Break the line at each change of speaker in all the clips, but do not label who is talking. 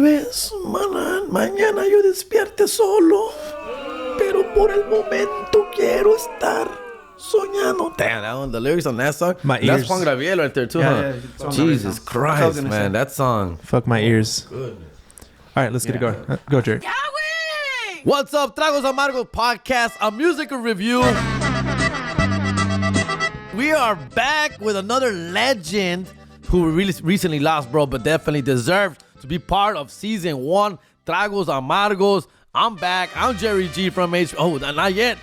vez mañana yo despierte solo, pero por el momento quiero estar soñando. Damn, that one, the lyrics on that song. That's Juan Gabriel right there too, huh? Yeah, Jesus Christ, man, that song.
Fuck my ears.
Good.
All right, let's get it going. Go, Jerry.
What's up, Tragos, Amargos podcast, a musical review. We are back with another legend who really recently lost, bro, but definitely deserved to be part of season 1, Tragos, Amargos. I'm back. I'm Jerry G from H. Oh, not yet.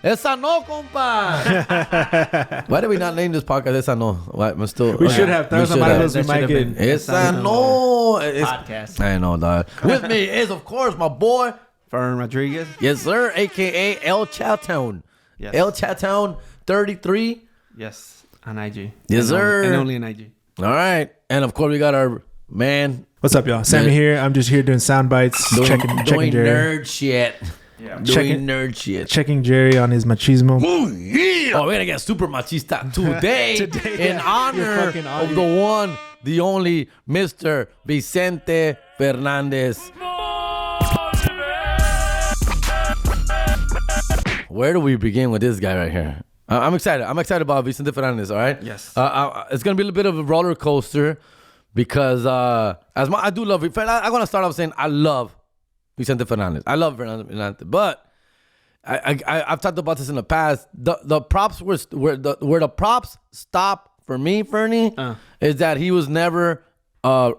Esa no, compa. Why did we not name this podcast Esa no? What,
we should have. Tragos, Amargos, we might get.
Esa no.
Podcast.
I know, dog. With me is, of course, my boy,
Fern Rodriguez.
Yes, sir. A.K.A. El Chattown.
Yes.
El Chattown 33.
Yes, on IG.
Yes, sir.
And only on IG.
All right. And, of course, we got our man.
What's up, y'all? Sammy here. I'm just here doing sound bites. Checking
doing
Jerry.
nerd shit.
Yeah.
Doing nerd shit.
Checking Jerry on his machismo.
Oh, yeah. Oh, we're going to get super machista today in honor of the one, the only Mr. Vicente Fernandez. Where do we begin with this guy right here? I'm excited. I'm excited about Vicente Fernandez, all right?
Yes.
It's going to be a bit of a roller coaster because I do love it. I'm going to start off saying I love Vicente Fernandez. I love Fernandez. But I've talked about this in the past. The props where the props stop for me, Fernie, is that he was never a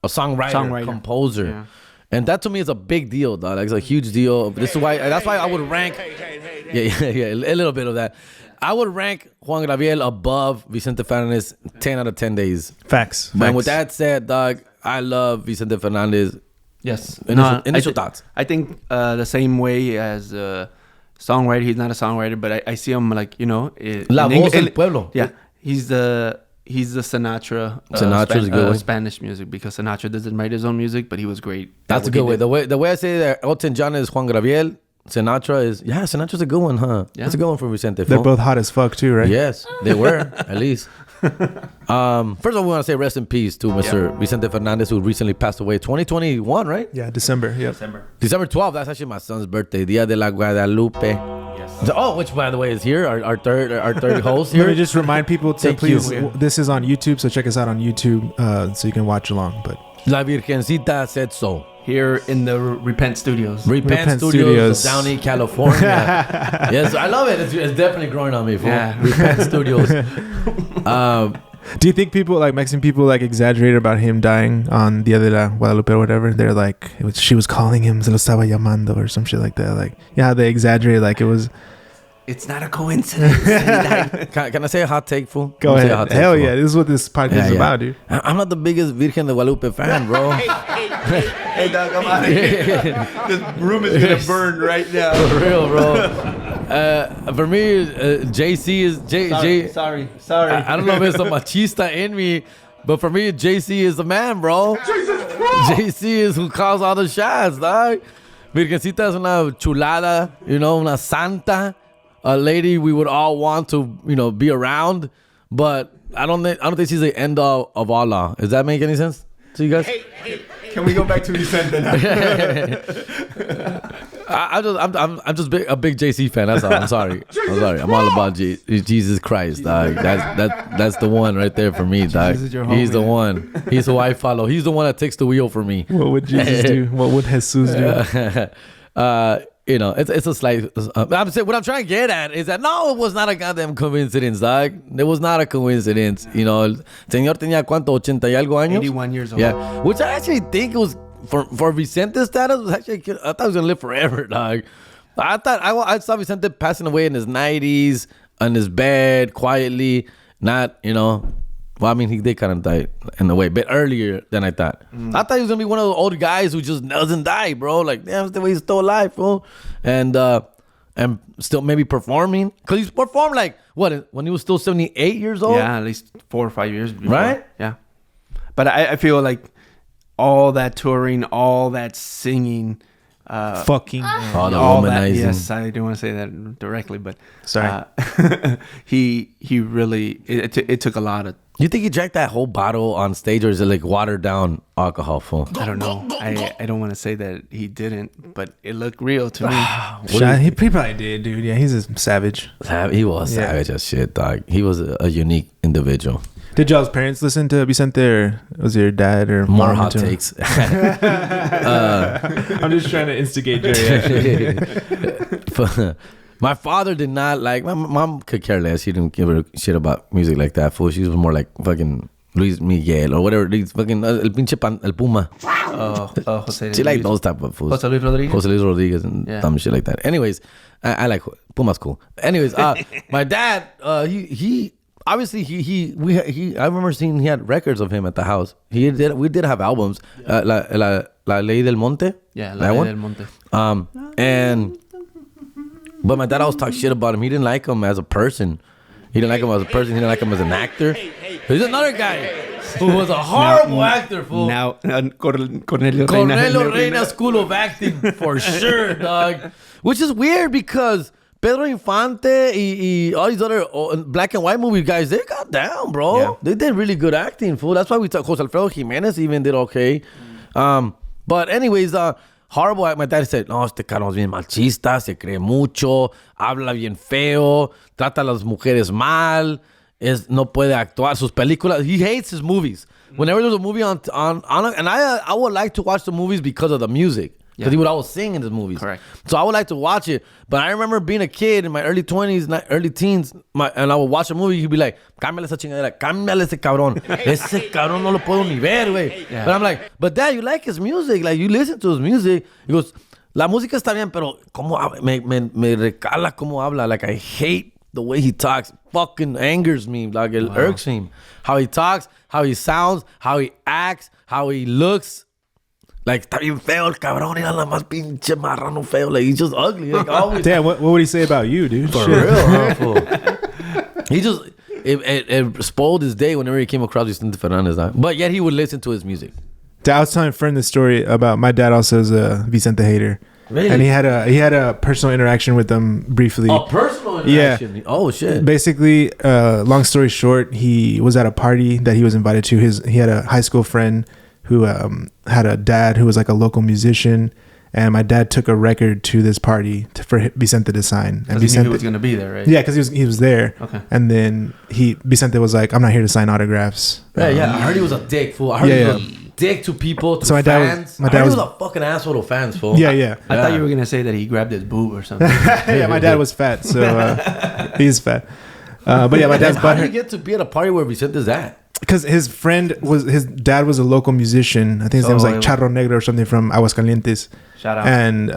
songwriter. Composer. Yeah. And that to me is a big deal, dog. It's a huge deal. That's why I would rank. Yeah, a little bit of that. I would rank Juan Gabriel above Vicente Fernandez 10 out of 10 days.
Facts.
And with that said, dog, I love Vicente Fernandez.
Yes.
Initial thoughts.
I think the same way as songwriter. He's not a songwriter, but I see him like,
La voz del pueblo.
Yeah. He's the Sinatra.
Sinatra's a good way.
Spanish music, because Sinatra doesn't write his own music, but he was great.
That's a good way. The way I say that Elton John is Juan Gabriel, Sinatra's a good one, huh? Yeah. That's a good one for Vicente.
They're both hot as fuck too, right?
Yes, they were, at least. First of all, we want to say rest in peace to Mr. Vicente Fernandez, who recently passed away 2021, right?
Yeah, December. Yep.
December 12th. That's actually my son's birthday. Dia de la Guadalupe.
Yes.
Oh, which by the way is here, our third host here.
Let me just remind people to please. This is on YouTube, so check us out on YouTube, so you can watch along. But
La Virgencita said so.
Here in the Repent Studios.
Repent Studios, Downey, California. Yes, I love it. It's definitely growing on me. Yeah. Repent Studios.
Do you think people, like Mexican people, like exaggerate about him dying on Dia de la Guadalupe or whatever? They're like, she was calling him, se lo estaba llamando or some shit like that. Like, yeah, they exaggerate like it was.
It's not a coincidence.
Can I say a hot take, fool?
Go ahead. Hell yeah. This is what this podcast is about, dude.
I'm not the biggest Virgen de Guadalupe fan, bro.
Hey, dog, I'm out of here. This room is going to burn right now.
For real, bro. For me, JC is...
Sorry.
I don't know if it's a machista in me, but for me, JC is the man, bro. JC is who calls all the shots, dog. Virgencita es una chulada, una santa. A lady we would all want to, be around, but I don't think she's the end of Allah. Does that make any sense to you guys?
Hey, can we go back to Vicente now?
I'm just a big JC fan. That's all. I'm sorry. I'm all about Jesus Christ, dog. That's the one right there for me, dog. He's the one. He's who I follow. He's the one that takes the wheel for me.
What would Jesus do? What would Jesus do?
It's a slight. I'm saying what I'm trying to get at is that no, it was not a goddamn coincidence, dog. It was not a coincidence. Señor tenía cuánto, 80 y algo años.
81 years old.
Yeah, which I actually think was for Vicente's status was actually. I thought he was gonna live forever, dog. I saw Vicente passing away in his 90s on his bed quietly, not Well, I mean, he did kind of die in a way, but earlier than I thought. I thought he was going to be one of those old guys who just doesn't die, bro. Like, damn, that's the way he's still alive, bro. And still maybe performing. Because he's performed like, when he was still 78 years old?
Yeah, at least 4 or 5 years before.
Right?
Yeah. But I feel like all that touring, all that singing,
Fucking.
Oh, the
all that.
womanizing.
Yes, I didn't want to say that directly, but
Sorry.
he really it took a lot of.
You think he drank that whole bottle on stage, or is it like watered down alcohol? Fool?
I don't know. I don't want to say that he didn't, but it looked real to me.
He probably did, dude. Yeah, he's a savage.
He was savage as shit, dog. He was a unique individual.
Did y'all's parents listen to Vicente, or was your dad or
More
mom
hot
into him?
takes.
I'm just trying to instigate Jerry.
My father did not like. My mom could care less. She didn't give a shit about music like that. Fool. She was more like fucking Luis Miguel or whatever. These fucking el pinche el Puma.
Jose.
She like those type of fools.
Jose Luis Rodriguez.
Jose Luis Rodriguez and dumb shit like that. Anyways, I like Puma's cool. Anyways, my dad, he obviously he I remember seeing he had records of him at the house. We did have albums. La Ley del Monte.
Yeah, La Ley del Monte.
But my dad always talked shit about him. He didn't like him as a person. He didn't like him as a person. He didn't like him as an actor. He's another guy who was a horrible actor, fool.
Now, Cornelio
Reina School of Acting, for sure, dog. Which is weird because Pedro Infante y all these other black and white movie guys, they got down, bro.
Yeah.
They did really good acting, fool. That's why we talk. Jose Alfredo Jimenez even did okay. But anyways, horrible. My dad said, no, este cabrón es bien machista, se cree mucho, habla bien feo, trata a las mujeres mal, no puede actuar. Sus películas, he hates his movies. Whenever there's a movie on and I would like to watch the movies because of the music. Because he would always sing in his movies.
Correct.
So I would like to watch it. But I remember being a kid in my early 20s, early teens, and I would watch a movie. He'd be like, cámbiale esa chingadera, cámbiale ese cabrón. Ese cabrón no lo puedo ni ver, güey.
Yeah.
But I'm like, but Dad, you like his music. Like, you listen to his music. He goes, la música está bien, pero me recala cómo habla. Like, I hate the way he talks. Fucking angers me. Like, it irks me. How he talks, how he sounds, how he acts, how he looks. Like, está bien feo el cabrón, era la más pinche marrano feo. Like, he's just ugly. Like, always.
Damn, what would he say about you, dude?
For real, huh, fool? He just, it spoiled his day whenever he came across Vicente Fernandez. Huh? But yet he would listen to his music.
I was telling a friend this story about my dad also is a Vicente hater.
Really?
And he had a personal interaction with them briefly.
A personal interaction? Yeah. Oh, shit.
Basically, long story short, he was at a party that he was invited to. He had a high school friend who had a dad who was like a local musician, and my dad took a record to this party for Vicente to sign. And
Vicente, he was going to be there, right?
Yeah, because he was there.
Okay.
And then Vicente was like, "I'm not here to sign autographs."
Yeah. I heard he was a dick, fool. I heard he was a dick to people, to
so
fans.
My dad
was a fucking asshole to fans, fool.
Yeah.
I thought you were going to say that he grabbed his boob or something.
Yeah, my dad was fat, so he's fat. But yeah, my dad's
How did you get to be at a party where Vicente's at?
Because his dad was a local musician. I think his name was like Charro Negro or something from Aguascalientes.
Shout out.
And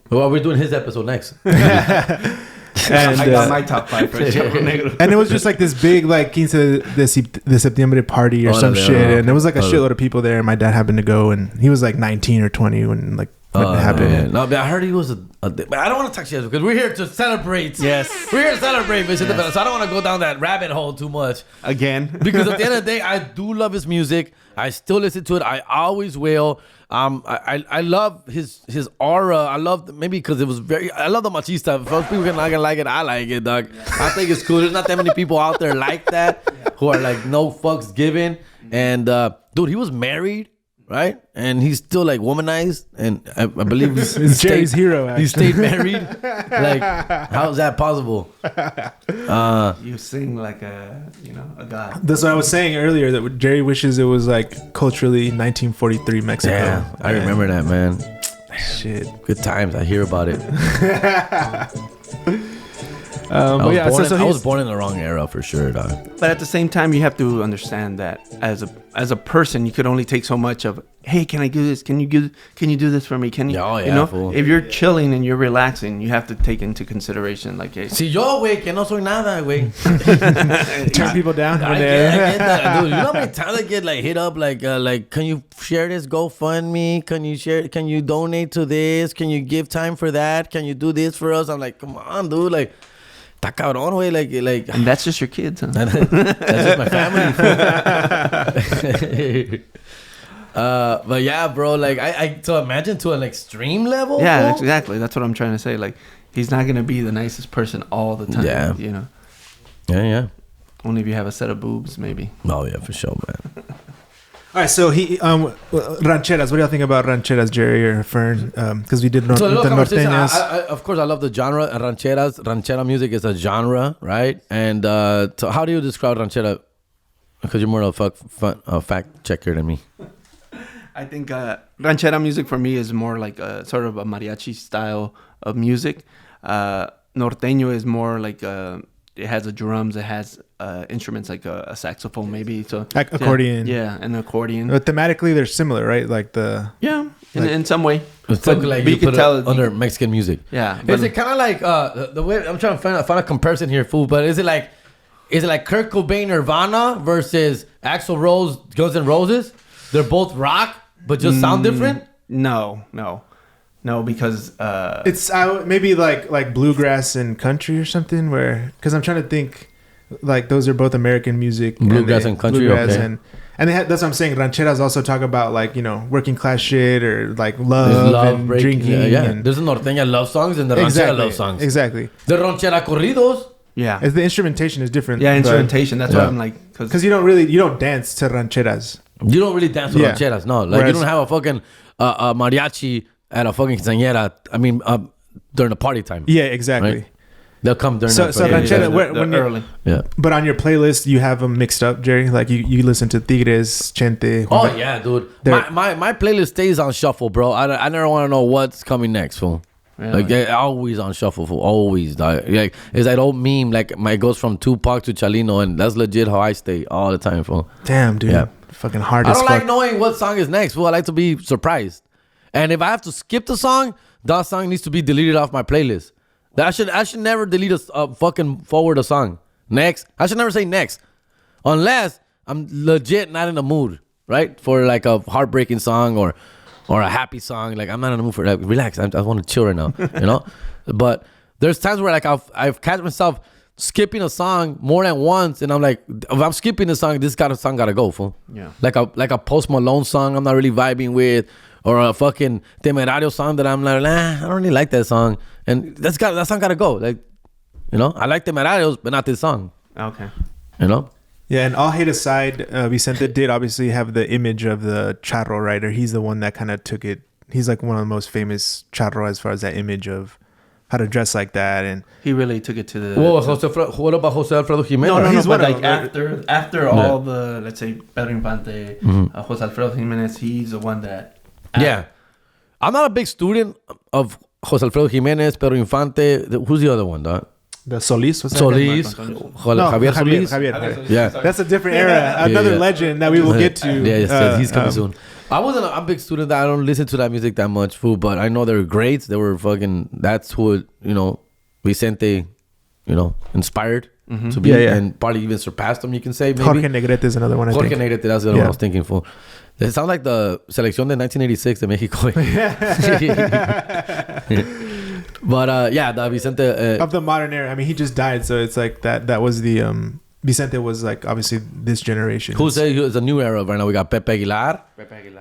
well, we're doing his episode next.
And
I got my top 5 for Charro Negro.
And it was just like this big like 15 de septiembre party or some shit. And there was like a shitload of people there. And my dad happened to go, and he was like 19 or 20 when like what happened.
Man. No, but I heard he was but I don't want to talk shit because we're here to celebrate.
Yes.
We're here to celebrate Vicente Fernandez. So I don't want to go down that rabbit hole too much.
Again.
Because at the end of the day, I do love his music. I still listen to it. I always will. I love his aura. I love maybe because it was I love the Machista. If most people are not gonna like it, I like it, dog. I think it's cool. There's not that many people out there like that who are like no fucks given. And dude, he was married, right? And he's still like womanized, and I believe
he's Jerry's hero. Actually.
He stayed married. Like, how is that possible?
You sing like a god.
That's what I was saying earlier. That Jerry wishes it was like culturally 1943 Mexico.
Yeah, I remember that, man.
Shit,
good times. I hear about it. I was born in the wrong era for sure, dog.
But at the same time, you have to understand that as a person, you could only take so much of. Hey, can I do this? Can you do this for me? Can you?
Oh, yeah,
you know,
fool.
if you're chilling and you're relaxing, you have to take into consideration like, hey,
si yo, güey, que no soy nada, güey.
Turn people down.
I get that, dude. You know how many times I get like hit up like, can you share this GoFundMe? Can you share? Can you donate to this? Can you give time for that? Can you do this for us? I'm like, come on, dude, like. Está cabrón, güey, like.
And that's just your kids, huh?
That's just my family. But yeah, bro, like I to imagine to an extreme level.
Yeah,
bro?
exactly. That's what I'm trying to say. Like, he's not gonna be the nicest person all the time.
Yeah.
You know.
Yeah.
Only if you have a set of boobs, maybe.
Oh yeah, for sure, man.
All right, so rancheras. What do y'all think about rancheras, Jerry or Fern? Because we did the norteñas.
Of course, I love the genre rancheras. Ranchera music is a genre, right? And so how do you describe ranchera? Because you're more of a fact checker than me.
I think ranchera music for me is more like a sort of a mariachi style of music. Norteño is more like it has the drums, it has instruments like a saxophone maybe. So
like accordion.
Yeah, an accordion.
But thematically, they're similar, right? Like
in some way.
It's like you put it under Mexican music.
Yeah.
Is it kind of like the way I'm trying to find a comparison here, fool? But is it like Kurt Cobain, Nirvana versus Axl Rose, Guns N' Roses? They're both rock, but just sound different.
No, because
it's maybe like bluegrass and country or something. Where because I'm trying to think, like those are both American music.
Bluegrass and country, okay.
And that's what I'm saying. Rancheras also talk about like working class shit or like love and drinking.
Yeah.
And
There's the norteña love songs and the ranchera love songs.
Exactly.
The ranchera corridos.
Yeah.
The instrumentation is different.
Yeah, instrumentation. That's what I'm like.
Because you don't dance to rancheras.
You don't really dance to rancheras. No. Like you don't have a fucking mariachi at a fucking quinceañera. I mean, during the party time.
Yeah, exactly.
Right? They'll come during
so ranchera,
when early.
Yeah.
But on your playlist, you have them mixed up, Jerry. Like you listen to Tigres, Chente.
Oh yeah, dude. My playlist stays on shuffle, bro. I never want to know what's coming next, fool. Really? Like always on shuffle, fool. Always. Like it's that old meme. Like it goes from Tupac to Chalino, and that's legit how I stay all the time, fool.
Damn, dude. Yeah. Fucking hard.
I
as
don't
fuck.
like knowing what song is next, fool. I like to be surprised. And if I have to skip the song, that song needs to be deleted off my playlist. I should never delete a fucking forward a song. Next. I should never say next. Unless I'm legit not in the mood, right? For like a heartbreaking song or a happy song. Like I'm not in the mood for that. Relax. I want to chill right now, you know? But there's times where like I've catch myself skipping a song more than once, and I'm like, if I'm skipping the song, this song gotta go, fool. Yeah. Like a Post Malone song I'm not really vibing with, or a fucking Temerario song that I'm like, I don't really like that song. And that song gotta go. Like, you know, I like Temerarios, but not this song.
Okay.
You know?
Yeah, and all hate aside, Vicente did obviously have the image of the charro writer. He's the one that kind of took it. He's like one of the most famous charro as far as that image of how to dress like that. And
he really took it to the...
What about Jose Alfredo Jimenez?
No, he's but like after all the, let's say, Pedro Infante, Jose Alfredo Jimenez, he's the one that...
Yeah. I'm not a big student of Jose Alfredo Jimenez, Pedro Infante. Who's the other one, dog?
The Solis? What's that?
Solis.
Javier Solis. Javier. Yeah. That's a different era. Another legend that we will get to.
Yeah, he's coming soon. I wasn't a big student. I don't listen to that music that much, fool, but I know they're great. They were fucking... That's who, Vicente, inspired to be. And probably even surpassed them, you can say, maybe.
Jorge Negrete is another one, I think.
Jorge Negrete, that's the other one I was thinking, fool. It sounds like the Selección de 1986 de Mexico. But the Vicente...
of the modern era. I mean, he just died, so it's like that was the... Vicente was like, obviously, this generation.
Who's a new era right now? We got Pepe Aguilar.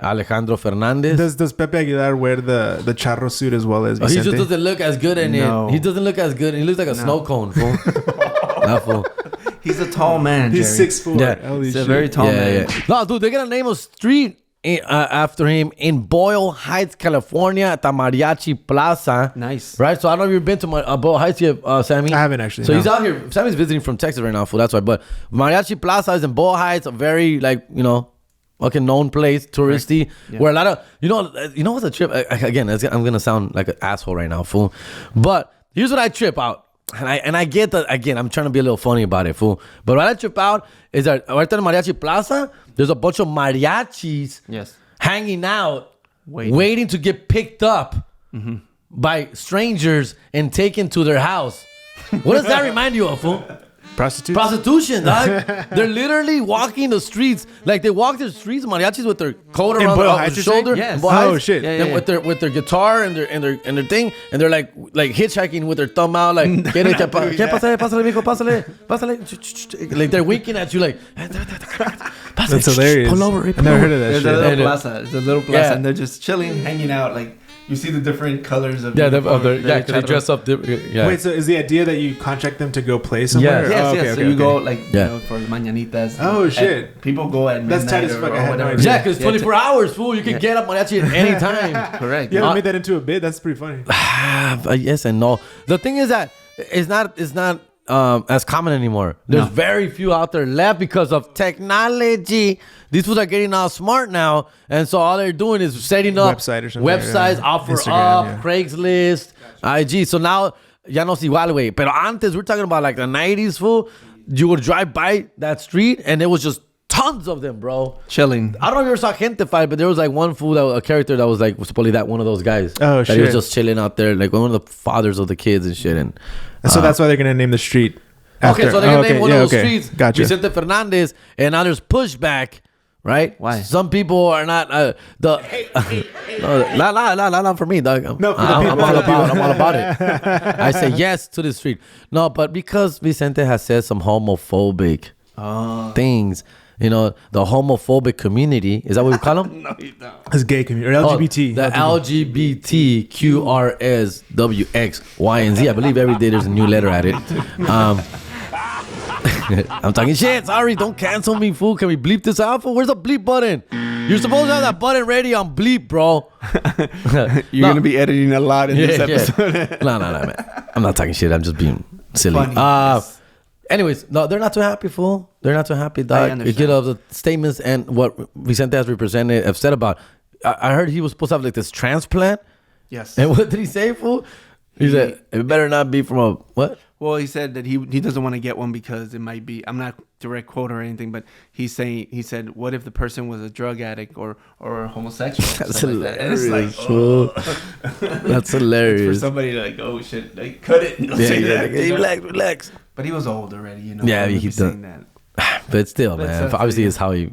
Alejandro Fernandez.
Does Pepe Aguilar wear the charro suit as well as Vicente?
He just doesn't look as good in it. He doesn't look as good. He looks like a snow cone, fool. Not fool.
He's a tall man,
He's
Jerry.
6'4".
Yeah.
He's a very tall man.
Yeah. No, dude, they're going to name a street after him in Boyle Heights, California, at the Mariachi Plaza.
Nice.
Right? So I don't know if you've been to Boyle Heights yet, Sammy.
I haven't actually.
So he's out here. Sammy's visiting from Texas right now, fool. That's why. But Mariachi Plaza is in Boyle Heights, a very, fucking known place, touristy, where a lot of, you know what's a trip? Again, I'm going to sound like an asshole right now, fool. But here's what I trip out. And I get that, again, I'm trying to be a little funny about it, fool. But what I trip out is that right there in Mariachi Plaza, there's a bunch of mariachis hanging out, waiting to get picked up by strangers and taken to their house. What does that remind you of, fool? Prostitution, dog. They're literally walking the streets. Like they walk the streets, mariachis with their coat around their shoulder.
Yes.
Oh shit.
Yeah. With their guitar and their thing, and they're like hitchhiking with their thumb out, like pásale, mijo, pásale. Like they're winking at you, like
That's hilarious.
Pull over.
I never heard of that
There's
shit.
a little plaza. There's a little plaza,
Yeah.
and they're just chilling, hanging out. Like you see the different colors of
Yeah,
uniform.
because they dress up. Yeah.
Wait, so is the idea that you contract them to go play somewhere?
Yes.
Yes,
Oh,
yes.
okay,
So
okay,
you go
okay.
like
Yeah.
you know, for the mañanitas.
Oh, shit.
People go at midnight.
That's tight as fuck. I had no
whatever.
idea.
Yeah, because 24 hours, fool. You can get up mariachi at any time.
Correct.
You haven't made that into a bit? That's pretty funny.
Yes and no. The thing is that it's not as common anymore. There's very few out there left because of technology. These fools are getting all smart now, and so all they're doing is setting up
Website or something,
websites,
yeah.
offer
Instagram,
up,
yeah.
Craigslist, IG. So now ya no es igual, güey. Pero antes, we're talking about like the 90s, fool. You would drive by that street, and there was just tons of them, bro.
Chilling.
I don't know if you ever saw Chente fight, but there was like one fool, a character that was like supposedly that one of those guys.
Oh,
that he was
shit.
just chilling out there, like one of the fathers of the kids and shit. And
So that's why they're going to name the street.
okay, so they're gonna name one of those streets
Gotcha.
Vicente Fernandez, and now there's pushback, right?
Why?
Some people are not no, not for me, dog.
No, for the
I'm
people.
I'm all about it. I say yes to the street. No, but because Vicente has said some homophobic things. You know, the homophobic community. Is that what we call them?
No, you don't.
It's gay community. Or LGBT.
The LGBTQRSWXYZ. I believe every day there's a new letter at it. I'm talking shit. Sorry, don't cancel me, fool. Can we bleep this out, fool? Where's the bleep button? You're supposed to have that button ready on bleep, bro.
You're gonna be editing a lot in this episode.
No, man. I'm not talking shit. I'm just being silly.
Funny, yes.
Anyways, no, they're not too happy, fool. They're not too happy, dog. You
understand.
get the statements and what Vicente has represented, have said about. I heard he was supposed to have like this transplant.
Yes.
And what did he say, fool? He said, it better not be from a, what?
Well, he said that he doesn't want to get one because it might be. I'm not direct quote or anything, but he said, what if the person was a drug addict or homosexual?
That's
Stuff like that. And
hilarious,
it's like,
fool. That's
for
hilarious.
somebody to like, oh shit, like cut it. And
Yeah,
say
yeah,
that,
hey,
you know?
relax.
But he was old already, you know.
Yeah,
he
he
was saying
done-
that.
But still,
But
man.
it's
Obviously,
yeah.
it's how he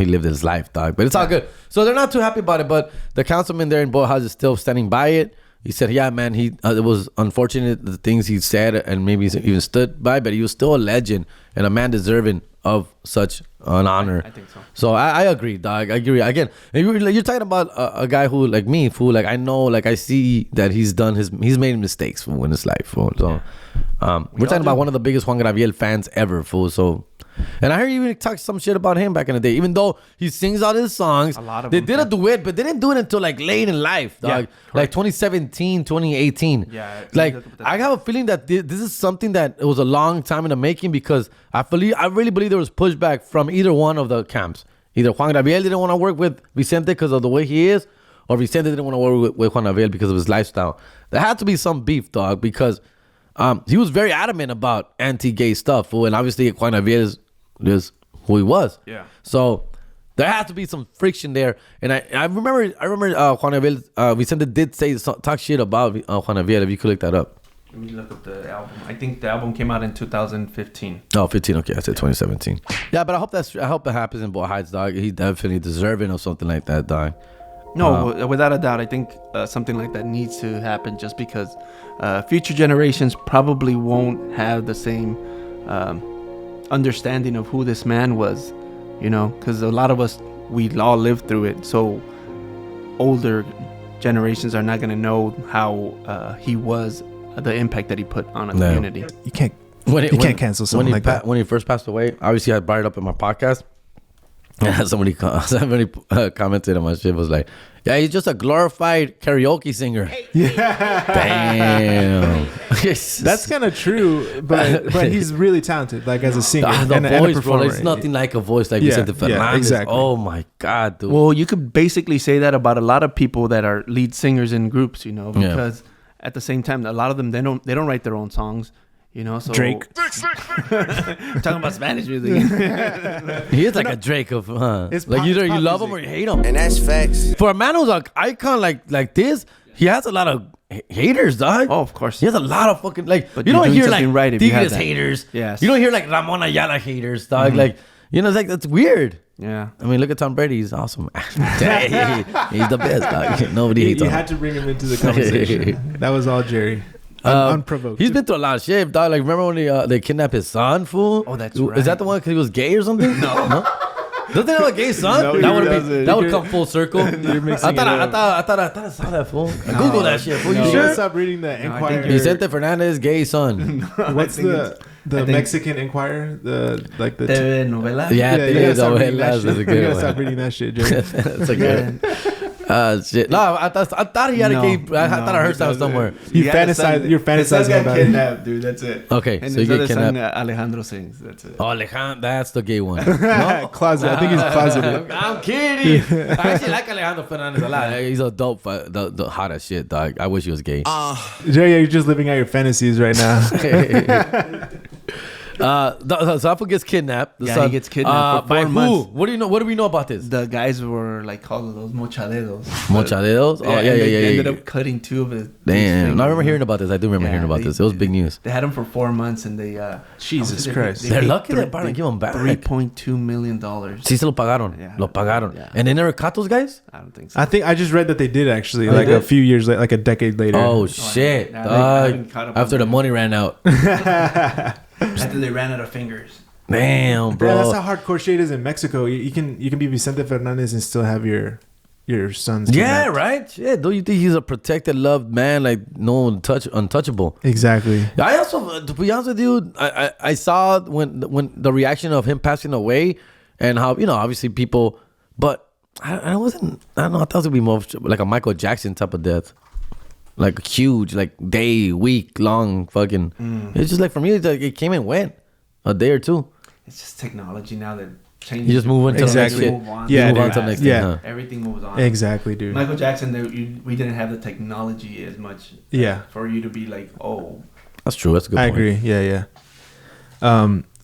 lived his life, dog. But it's all good. So they're not too happy about it. But the councilman there in Bojas is still standing by it. He said, yeah, man, it was unfortunate the things he said and maybe even stood by, but he was still a legend and a man deserving of such an honor.
I think so.
So I agree, dog. I agree. Again, you're talking about a guy who, like me, fool, like I know, like I see that he's made mistakes, fool, in his life, fool. So we're talking about one of the biggest Juan Gabriel fans ever, fool. So, and I heard you even talk some shit about him back in the day, even though he sings all his songs.
A lot of
they
them,
did a duet, but they didn't do it until like late in life, dog.
Yeah,
like 2017, 2018.
Yeah,
Like I have a feeling that this is something that it was a long time in the making because I really believe there was pushback from either one of the camps. Either Juan Gabriel didn't want to work with Vicente because of the way he is, or Vicente didn't want to work with Juan Gabriel because of his lifestyle. There had to be some beef, dog, because he was very adamant about anti-gay stuff, fool, and obviously Juan Gabriel is who he was.
Yeah.
So there had to be some friction there, and I remember Juan Gabriel, Vicente did talk shit about Juan Gabriel. If you could look that up.
Let me look up the album. I think the album came out in 2015.
Oh, 15. Okay, I said 2017. Yeah, but I hope it happens in Boy Heights, dog. He definitely deserving of something like that, dog.
No, without a doubt, I think something like that needs to happen just because future generations probably won't have the same understanding of who this man was, you know, because a lot of us, we all lived through it. So older generations are not going to know how he was, the impact that he put on a community.
You can't cancel something like that.
When he first passed away, obviously I brought it up in my podcast. Somebody commented on my shit, was like, yeah, he's just a glorified karaoke singer. Damn.
That's kind of true, but he's really talented, like as a singer
the
and a
voice, bro.
performer.
It's nothing like a voice like
Yeah,
Vicente
yeah,
Fernandez.
exactly.
Oh my God, dude.
Well, you could basically say that about a lot of people that are lead singers in groups, you know, because at the same time, a lot of them, they don't write their own songs, you know. So
Drake.
We're talking about Spanish music.
He is like a Drake of,
It's
like
pop-
either
pop
you love him
music.
or you hate him.
And that's facts.
For a man who's an icon like this, he has a lot of haters, dog.
Oh, of course.
He has a lot of fucking, like,
But
you
you're
don't
doing
hear like
something right if you have
Tigres
that.
haters.
Yes.
You don't hear like Ramon Ayala haters, dog. Like, you know, it's like, that's weird.
Yeah.
I mean, look at Tom Brady. He's awesome. He's the best, dog. Nobody hates
You
him.
had to bring him into the conversation. That was all Jerry. Unprovoked.
He's been through a lot of shit, dog. Like, remember when they kidnapped his son, fool?
Oh, that's
Is
right.
that the one because he was gay or something? No. Doesn't it have a gay son?
No,
that would come full circle.
You're mixing
I thought I saw that fool. Google that shit. Fool. You
You
sure?
gotta stop reading the Enquirer.
Vicente Fernandez, gay son.
What's the
think-
Mexican Enquirer? The
TV novela.
Yeah,
you gotta stop reading that
novelas
shit.
is a
You
good
gotta
one.
stop reading that shit, Jerry.
That's a good. Shit. No, I thought he had a gay. I thought I heard that somewhere.
You fantasize. You're fantasizing
got
about it.
kidnapped, dude. That's it.
Okay,
And
so you
his
get
other son,
kidnapped.
Alejandro sings. That's it.
Oh, Alejandro, that's the gay one. No?
Closet. I think he's closeted.
I'm kidding. I actually like Alejandro Fernandez a lot. He's a dope, the hot as shit, dog. I wish he was gay.
Jerry, you're just living out your fantasies right now.
So Apple gets kidnapped. The
Yeah,
son.
he gets kidnapped for
by
4
who?
months.
What do you know? What do we know about this?
The guys were like called those mochaderos.
Mochaderos? Oh,
and
yeah.
They ended up cutting 2 of his.
Damn. No, I remember hearing about this. I do remember hearing about this. It was big news.
They had him for 4 months, and they.
Jesus
they-
Christ.
They're
paid
lucky they probably give him back.
$3.2 million.
Sí se lo pagaron.
Yeah.
Lo pagaron.
Yeah.
And they never caught those guys?
I don't think so.
I think I just read that they did actually,
they
like
did?
a few years later, like a decade later.
Oh, shit.
Nah, I haven't caught up
After
on
the
that.
money ran out.
After they ran out of fingers.
Damn, bro.
Yeah, that's how hardcore shit is in Mexico. You can be Vicente Fernandez and still have your sons.
Yeah,
kidnapped.
right? Shit. Don't you think he's a protected, loved man? Like, no one untouchable.
Exactly.
I also, to be honest with you, I saw when the reaction of him passing away and how, obviously people, but I don't know, I thought it would be more like a Michael Jackson type of death. Like huge, like day, week long fucking. It's just like for me, it's like it came and went a day or two.
It's just technology now that changes.
You just move on to
Exactly.
the
Move
next
on.
shit. You
Yeah,
move on
dude.
to the next
Yeah.
thing, huh?
Everything moves on.
Exactly, dude.
Michael Jackson, we didn't have the technology as much.
Yeah.
For you to be like, oh.
That's true. That's a good
I
point.
agree. Yeah.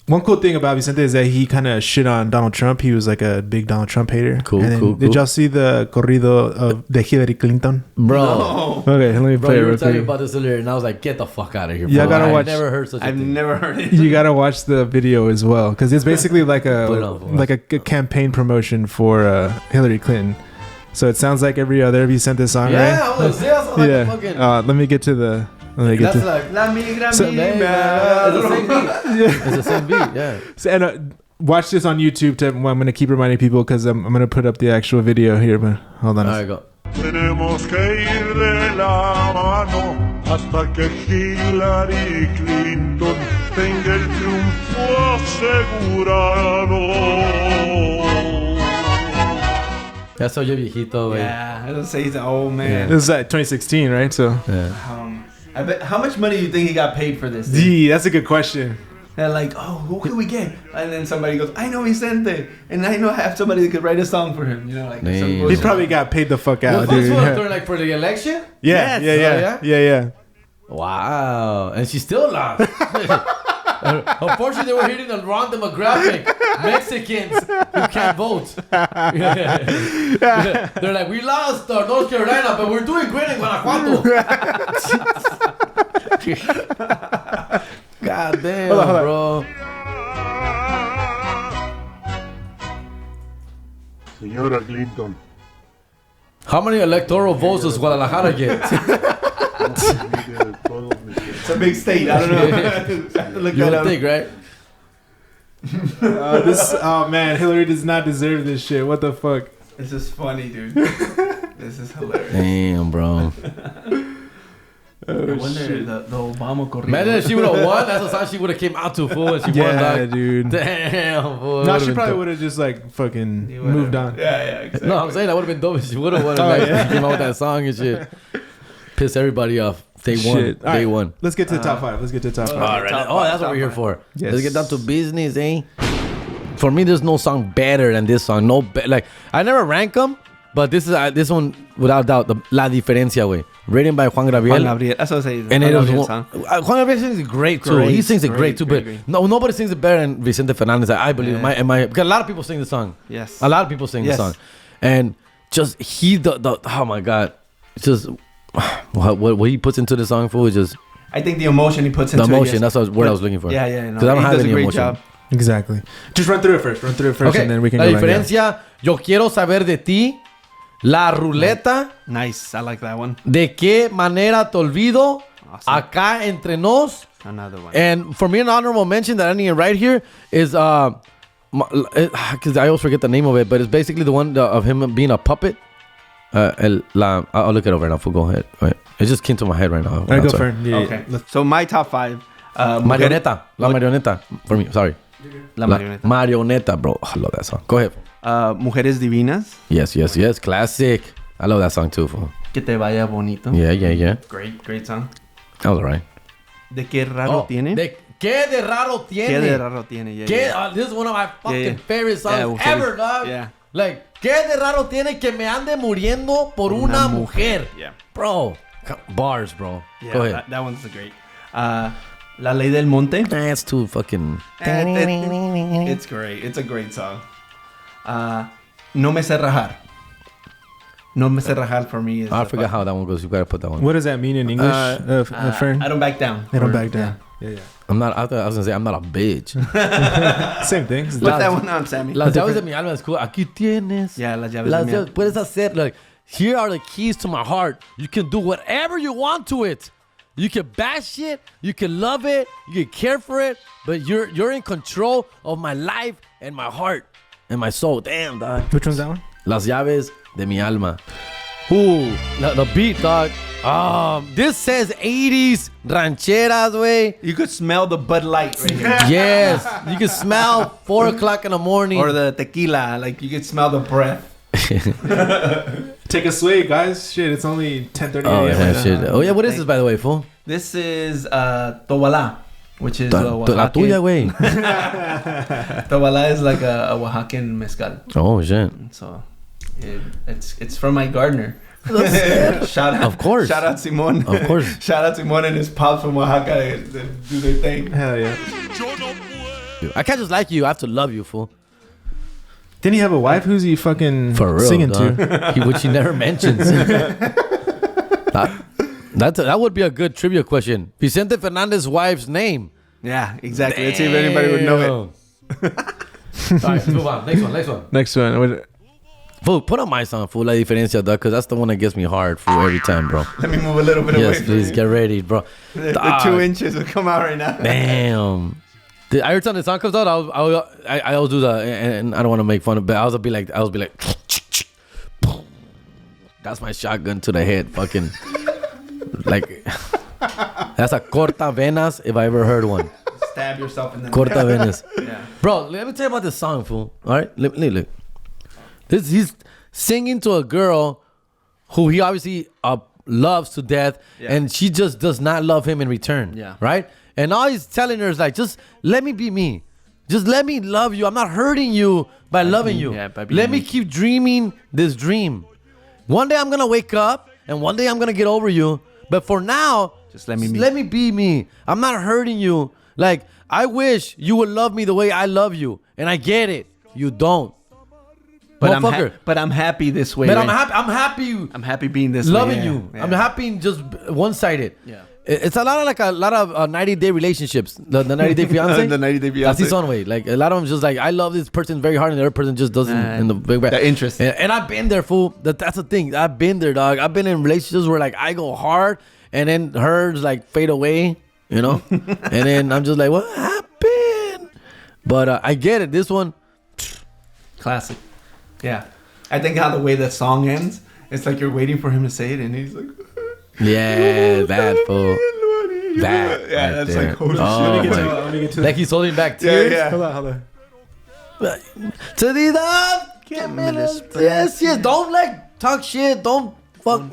One cool thing about Vicente is that he kind of shit on Donald Trump. He was like a big Donald Trump hater.
Cool,
And then,
cool.
Did y'all see the corrido of the Hillary Clinton?
Bro.
No.
Okay, let me
Bro,
play it
you were
real
telling me
quick.
about this earlier, and I was like, get the fuck out of here,
Yeah, I
bro.
gotta watch-
I've never heard such a
I've
thing.
never heard it.
You gotta watch the video as well because it's basically like
Put it on for us.
a campaign promotion for Hillary Clinton. So it sounds like every other Vicente song,
Yeah,
right?
I was like
Yeah.
a fucking...
Let me get to the. Let me get
That's
to.
like...
La migra
So-
It's
migra.
the same beat. It's the same beat, yeah.
So, and watch this on YouTube. I'm gonna keep reminding people because I'm gonna put up the actual video here. But hold on.
All right, go.
Tenemos que ir de la mano hasta que Hillary Clinton tenga el triunfo asegurado.
Ya soy yo viejito, güey.
Yeah, I don't say he's an old man.
This is at 2016, right? So,
I bet. How much money do you think he got paid for this?
that's a good question.
They're like, oh, who could we get? And then somebody goes, I know Vicente, and I know I have somebody that could write a song for him. Like
Damn.
some
He
bullshit.
probably got paid the fuck out,
Well,
dude.
first one, like for the election?
Yeah,
Yes.
yeah.
Wow. And she still lost. Unfortunately, they were hitting the wrong demographic. Mexicans who can't vote. They're like, we lost North Carolina, but we're doing great in Guanajuato. God damn,
Hold on.
bro.
Señora Clinton,
How many electoral votes does Guadalajara get?
It's a big state. I don't know. I have to look
You
that
would
up.
think, right?
Oh man, Hillary does not deserve this shit. What the fuck?
This is funny, dude. This is hilarious.
Damn, bro.
I wonder the Obama corrido.
Imagine if she would have won. That's the song she would have came out to, fool. And she won,
Yeah,
dog.
dude.
Damn, fool.
No,
Would've
she
been
probably
dope.
would have just like fucking
He would've-
moved on.
Yeah, exactly.
No, I'm saying that would have been dope if she would have won. Like, she came out with that song and shit. Piss everybody off. Day one.
Shit. All
Day
right,
one.
Let's get to the top five. Let's get to the top five.
All right.
Top
Oh,
five,
that's what
top
we're here
five.
for.
Yes.
Let's get down to business, eh? For me, there's no song better than this song. Like, I never rank them, but this one, without doubt, the La Diferencia, way. Written by Juan Gabriel.
Juan Gabriel. That's what I say.
And it was
Gabriel
Juan
song.
Gabriel sings it great too.
Great,
He sings it great too,
great,
but
great.
no, nobody sings it better than Vicente Fernandez. I believe.
Yeah.
Am I? Because a lot of people sing the song.
Yes.
A lot of people sing the
Yes.
song, and just the oh my god, it's just what he puts into the song for is just
I think the emotion he puts
the
into
emotion.
it.
That's what I was looking for.
Yeah, yeah.
Because I don't
he
have
does
any
a great
emotion.
job.
Exactly. Just run through it first.
Okay.
And then we can
La
go back down.
Diferencia. Yo quiero saber de ti. La Ruleta.
Nice. I like that one.
De qué manera te olvido.
Awesome.
Acá entre nos.
Another one.
And for me, an honorable mention that I need to write here is because I always forget the name of it, but it's basically the one of him being a puppet. I'll look it over now. Go ahead. Right. It just came to my head right now.
All right, go Fern. Yeah,
Okay. So my top 5.
Marioneta. La Marioneta. For me. Sorry.
La Marioneta.
Marioneta, bro. I love that song. Go ahead.
Mujeres Divinas.
Yes. Classic. I love that song too, fool.
Que te vaya bonito.
Yeah.
Great song.
That was alright.
De qué raro tiene.
¿Qué de raro tiene?
Qué de raro tiene. Yeah.
This is one of my fucking favorite songs ever, dog.
Yeah.
Like, ¿qué de raro tiene que me ande muriendo por una mujer?
Yeah.
Bro. Bars, bro.
Yeah,
Go ahead.
That one's great. La Ley del Monte.
It's too fucking...
It's great. It's a great song. No me sé rajar. No me sé rajar for me is...
I forgot how that one goes. You gotta put that one.
What does that mean in English, Fern?
I don't back down.
I don't back down. Yeah.
I was gonna say I'm not a bitch.
Same thing.
Put that one on, Sammy.
Las llaves de mi alma es cool. Aquí tienes.
Yeah, las llaves de mi alma.
Puedes hacer, like, here are the keys to my heart. You can do whatever you want to it. You can bash it. You can love it. You can care for it. But you're in control of my life and my heart and my soul. Damn, dog.
Which one's that one?
Las llaves de mi alma. Ooh, the beat, dog. This says 80s rancheras, way.
You could smell the Bud Light right here.
Yes, you can smell 4 o'clock in the morning.
Or the tequila. Like, you could smell the breath.
Take a swig, guys. Shit, it's only 10:30
Oh,
a.m.
yeah, shit. Oh, yeah, what is this, by the way, fool?
This is Tobalá, which is
La tuya, güey.
Tobalá is like a Oaxacan mezcal.
Oh, shit.
So it's from my gardener. Shout out,
Of course.
Shout out Simon.
Of course.
Shout out Simon and his pops from Oaxaca. They do their thing.
Hell yeah.
I can't just like you. I have to love you, fool.
Didn't he have a wife? Who's he fucking
For real,
singing
dog.
to?
Which he never mentions. That would be a good trivia question. Vicente Fernandez's wife's name.
Yeah, exactly. Let's see if anybody would know it.
All right, let's move on. Next one. Fool, put on my song, fool, La Diferencia, dog, because that's the one that gets me hard, fool, every time, bro.
Let me move a little bit away.
Yes, please, get ready, bro.
The 2 inches will come out right now.
Damn. Every time the song comes out, I always do that, and I don't want to make fun of it, but I was be like, that's my shotgun to the head, fucking, like, that's a corta venas if I ever heard one.
Stab yourself in the
Corta venas.
Yeah.
Bro, let me tell you about this song, fool. All right, look. He's singing to a girl who he obviously loves to death, and she just does not love him in return.
Yeah.
Right? And all he's telling her is like, just let me be me. Just let me love you. I'm not hurting you by loving you.
Yeah, by being
let me
me.
keep dreaming this dream. One day I'm gonna wake up, and one day I'm gonna get over you. But for now,
Just let me
be me. I'm not hurting you. Like, I wish you would love me the way I love you, and I get it. You don't.
But I'm happy this way.
But
right?
I'm happy.
I'm happy being this
Loving
way.
you.
Yeah.
I'm happy just one-sided.
Yeah.
It's a lot of 90-day relationships. The 90-day fiance.
The 90-day fiance.
That's his own way. Like, a lot of them just like, I love this person very hard, and the other person just doesn't. In the big
The interest.
And I've been there, fool. That's the thing. I've been there, dog. I've been in relationships where like I go hard, and then hers like fade away, you know. And then I'm just like, what happened? But I get it. This one,
Classic. Yeah. I think how the way that song ends, it's like you're waiting for him to say it, and he's like,
yeah, that fool. That
yeah,
right
that's
there.
like, holy
Oh,
shit.
Let me get to
like he's holding back tears.
Yeah.
Hold on.
To the love, yes. Don't like talk shit. Don't fuck.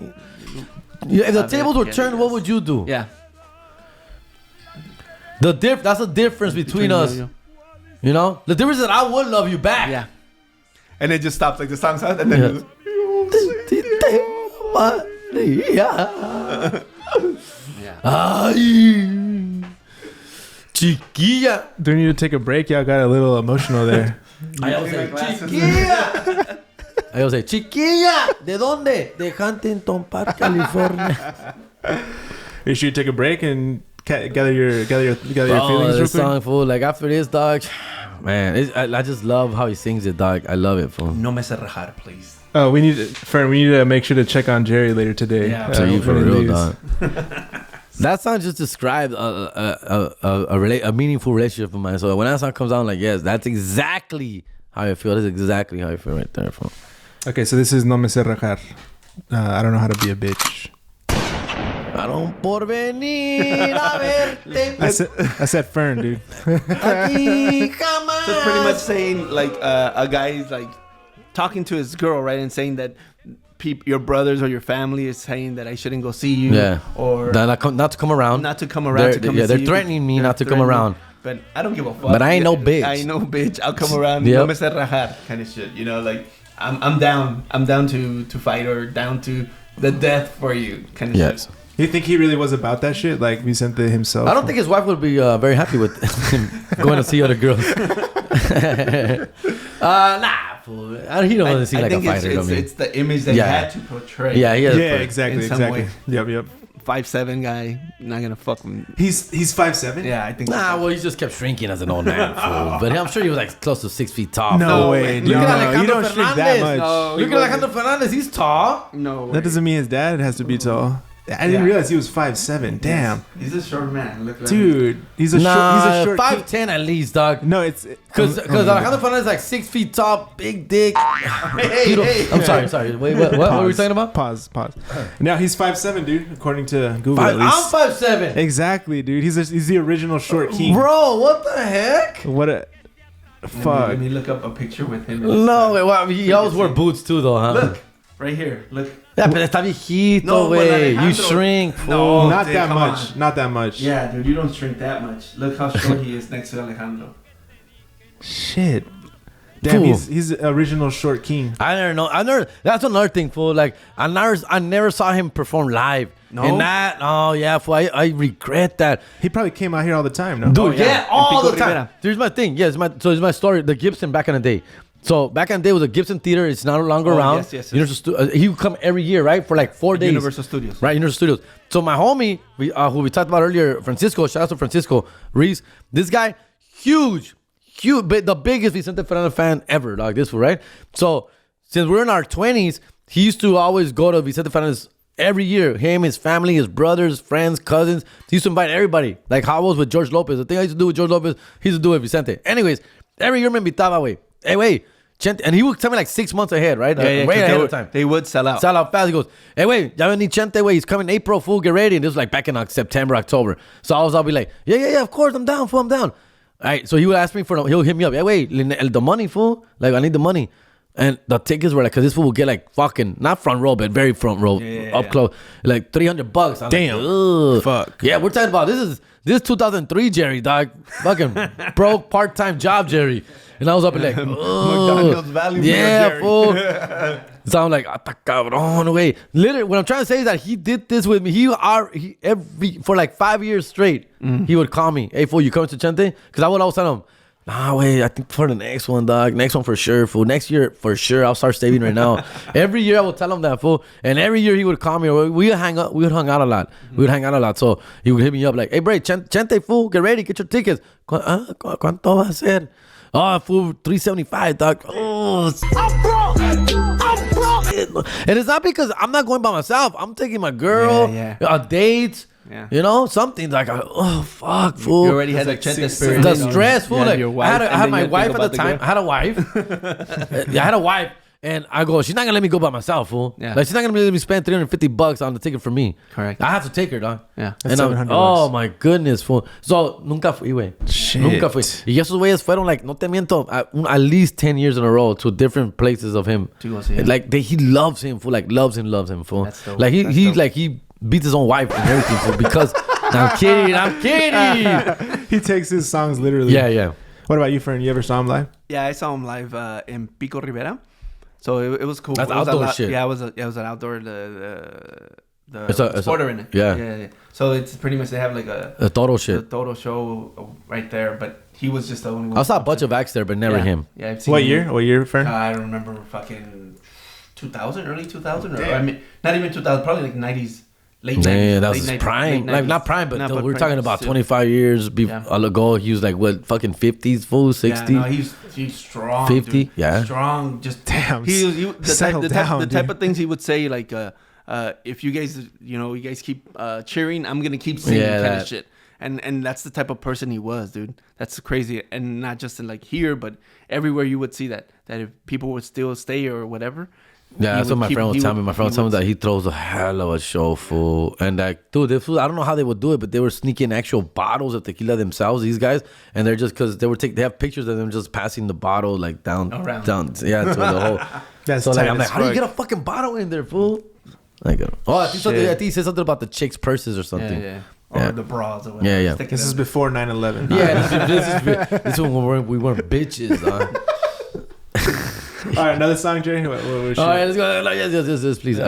If the tables were turned, what would you do?
Yeah.
That's the difference between us. You know, the difference is that I would love you back.
Yeah. And it just stops, like the song starts, and then
Yeah. Ay, chiquilla.
Do we need to take a break? Y'all got a little emotional there.
I always say chiquilla. I always say chiquilla. ¿De dónde? De Huntington Park, California.
You should take a break and gather your feelings real
This
quick.
song, fool. Like after this, dog. Man, I just love how he sings it, dog. I love it, fool.
No me sé rajar, please.
Oh, Fern, we need to make sure to check on Jerry later today.
Yeah.
So you for
when he
real,
leaves.
dog. That song just describes a meaningful relationship of mine. So when that song comes out, I'm like, yes, that's exactly how I feel. That's exactly how I feel right there.
Okay, so this is No Me Sé Rajar. I don't know how to be a bitch.
Varón por venir a verte.
I said Fern, dude.
Aquí jamás.
So it's pretty much saying like a guy's like talking to his girl, right, and saying that your brothers or your family is saying that I shouldn't go see you, or
not to come around.
Not to come around.
They're threatening me not to come around.
But I don't give a fuck.
But I ain't no bitch.
I ain't no bitch. I'll come around.
Yep.
No me sé rajar kind of shit. You know, like I'm down. I'm down to fight or down to the death for you kind of shit.
You think he really was about that shit, like Vicente himself?
I don't think his wife would be very happy with him going to see other girls. Nah, fool. He don't want to seem like a fighter.
It's the image that he had to portray.
Yeah,
exactly.
Way.
Yep.
5'7" guy, not gonna fuck him.
He's 5'7"?
Yeah, I think.
Nah, well, he just kept shrinking as an old man, fool. But I'm sure he was like close to 6 feet tall.
No way.
Look at Alejandro
you don't shrink that much.
No,
Look at Alejandro Fernandez. He's tall.
No way.
That doesn't mean his dad has to be tall. I didn't realize he was 5'7". Damn.
He's a short man. Look at
dude, he's a short
5'10" at least, dog.
No, it's
because Alejandro Fernandez is like 6 feet tall, big dick. I'm sorry. Wait, what were we talking about?
Pause. Now he's 5'7", dude, according to Google. At least.
I'm 5'7".
Exactly, dude. He's the original short king.
Bro, what the heck?
What a fuck.
Let me look up a picture with him.
No, well, he always wore boots too, though, huh?
Look, right here. Look.
Yeah, pero está viejito, güey. You shrink.
No,
not that much.
On.
Not that much.
Yeah, dude, you don't shrink that much. Look how short he is next to Alejandro.
Shit. Damn, he's original short king.
I never know. That's another thing, fool. Like I never saw him perform live.
No.
And that, fool. I regret that.
He probably came out here all the time, no?
Dude, all the time.
Rivera.
Here's my thing. Yes, here's my story. The Gibson back in the day. So back in the day was a Gibson Theater. It's no longer around.
Yes.
He would come every year, right, for like 4 days.
Universal Studios.
Right, Universal Studios. So my homie, who we talked about earlier, Francisco. Shout out to Francisco Reese. This guy, huge, but the biggest Vicente Fernandez fan ever. Dog, this fool, right? So since we're in our 20s, he used to always go to Vicente Fernandez every year. Him, his family, his brothers, friends, cousins. He used to invite everybody. Like how I was with George Lopez. The thing I used to do with George Lopez, he used to do with Vicente. Anyways, every year me invitaba, güey. Hey, wait. Chente, and he would tell me like 6 months ahead, right?
Yeah,
way ahead of time.
They would sell out.
Sell out fast. He goes, hey, wait, ya vení Chente, wait, he's coming April, fool, get ready. And this was like back in September, October. So I'll be like, yeah, of course, I'm down, fool, I'm down. All right, so he would ask me he'll hit me up. Hey, wait, the money, fool. Like, I need the money. And the tickets were like, because this fool would get like fucking, not front row, but very front row, up close, like $300. I'm
damn.
Like,
fuck.
Yeah, we're talking about, this is 2003 Jerry, dog. Fucking broke part-time job Jerry. And I was up and like,
McDonald's value.
Yeah, fool. So I'm like, ata cabrón, wait. Literally, what I'm trying to say is that he did this with me. For like 5 years straight, he would call me, hey, fool, you coming to Chente? Because I would always tell him, nah, wait, I think for the next one, dog. Next one for sure, fool. Next year, for sure. I'll start saving right now. Every year I would tell him that, fool. And every year he would call me. Or we would hang out. We would hang out a lot. So he would hit me up like, hey, bro, Chente, fool, get ready, get your tickets. ¿Cuánto va a ser? Oh, fool, $375, dog. Oh, I'm broke. And it's not because I'm not going by myself. I'm taking my girl, a date.
Yeah. You
know, something like, oh, fuck, fool.
You already had that Chente spirit.
The stress, fool. Like, I had my wife at the time.
Girl.
I had a wife. I had a wife. And I go, she's not going to let me go by myself, fool.
Yeah.
Like, she's not going to let me spend $350 on the ticket for me.
Correct.
I have to take her, dog.
Yeah.
That's $700.
Oh, my goodness, fool. So, nunca fui, güey.
Shit.
Nunca fui. Y esos güeyes fueron, like, no te miento, at least 10 years in a row to different places of him. Like, he loves him, fool. Like, loves him, fool.
That's dope.
Like, he beats his own wife and everything, fool. Because, I'm kidding.
He takes his songs literally.
Yeah.
What about you, Fern? You ever saw him live?
Yeah, I saw him live in Pico Rivera. So it was cool.
That's
it was
outdoor shit.
Yeah, it was an outdoor the sport arena.
Yeah.
So it's pretty much they have like
a total shit.
A total show right there, but he was just the only one.
I saw a bunch of acts there, but never him.
Yeah, I've seen
What
him.
year, Fern?
I don't remember, fucking 2000, early 2000, or I mean, not even 2000, probably like 90s. Late 90s.
Yeah, that was
late
his prime.
90s.
Like, not prime, but we're
prime
talking about
still.
25 years ago. He was like, what, fucking 50s, fool? 60?
Yeah, no, he's strong.
50?
Dude.
Yeah.
Strong. Just
damn.
The type of things he would say, like, if you guys, you guys keep cheering, I'm gonna keep singing kind of shit. And that's the type of person he was, dude. That's crazy. And not just in like here, but everywhere you would see that if people would still stay or whatever.
Yeah, that's what my friend was telling me. My friend was telling me that he throws a hell of a show, fool. And like, dude, I don't know how they would do it, but they were sneaking actual bottles of tequila themselves, these guys. And they're just, because they have pictures of them just passing the bottle like down. Yeah, to the whole.
That's
so like, I'm like, how do you get a fucking bottle in there, fool? Like, I think he said something about the chicks' purses or something.
Yeah. Or the bras or whatever.
Yeah.
This is before 9/11.
Yeah, this is when we weren't bitches, huh?
All right, another song, Jerry. All
right, let's go. Yes, please.